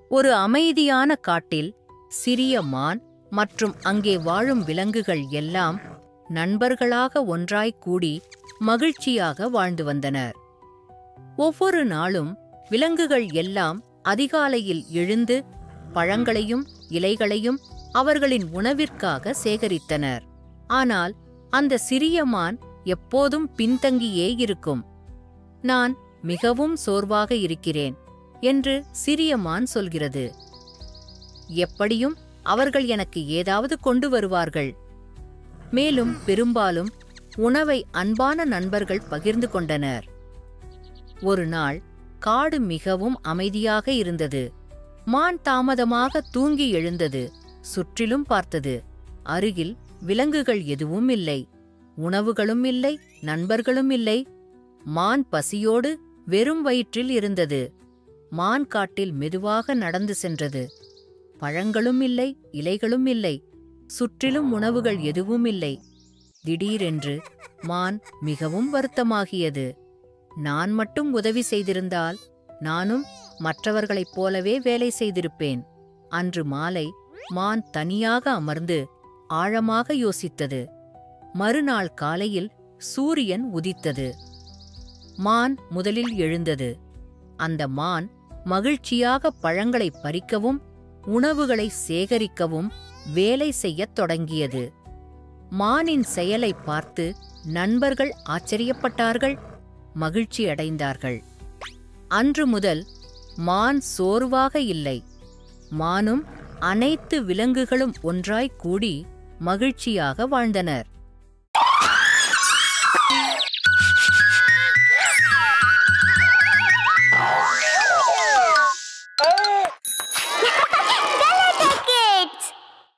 ஒரு அமைதியான காட்டில் சிறிய மான் மற்றும் அங்கே வாழும் விலங்குகள் எல்லாம் நண்பர்களாக ஒன்றாய்க் கூடி மகிழ்ச்சியாக வாழ்ந்து வந்தனர். ஒவ்வொரு நாளும் விலங்குகள் எல்லாம் அதிகாலையில் எழுந்து பழங்களையும் இலைகளையும் அவர்களின் உணவிற்காக சேகரித்தனர். ஆனால் அந்த சிறிய மான் எப்போதும் பின்தங்கியே இருக்கும். நான் மிகவும் சோர்வாக இருக்கிறேன் என்று சிறிய மான் சொல்கிறது. எப்படியும் அவர்கள் எனக்கு ஏதாவது கொண்டு வருவார்கள். மேலும் பெரும்பாலும் உணவை அன்பான நண்பர்கள் பகிர்ந்து கொண்டனர். ஒரு நாள் காடு மிகவும் அமைதியாக இருந்தது. மான் தாமதமாக தூங்கி எழுந்தது. சுற்றிலும் பார்த்தது. அருகில் விலங்குகள் எதுவும் இல்லை. உணவுகளும் இல்லை, நண்பர்களும் இல்லை. மான் பசியோடு வெறும் வயிற்றில் இருந்தது. மான் காட்டில் மெதுவாக நடந்து சென்றது. பழங்களும் இல்லை, இலைகளும் இல்லை. சுற்றிலும் உணவுகள் எதுவும் இல்லை. திடீரென்று மான் மிகவும் வருத்தமாகியது. நான் மட்டும் உதவி செய்திருந்தால் நானும் மற்றவர்களைப் போலவே வேலை செய்திருப்பேன். அன்று மாலை மான் தனியாக அமர்ந்து ஆழமாக யோசித்தது. மறுநாள் காலையில் சூரியன் உதித்தது. மான் முதலில் எழுந்தது. அந்த மான் மகிழ்ச்சியாக பழங்களை பறிக்கவும் உணவுகளை சேகரிக்கவும் வேலை செய்யத் தொடங்கியது. மானின் செயலை பார்த்து நண்பர்கள் ஆச்சரியப்பட்டார்கள், மகிழ்ச்சியடைந்தார்கள். அன்று முதல் மான் சோர்வாக இல்லை. மானும் அனைத்து விலங்குகளும் ஒன்றாய்க் கூடி மகிழ்ச்சியாக வாழ்ந்தனர்.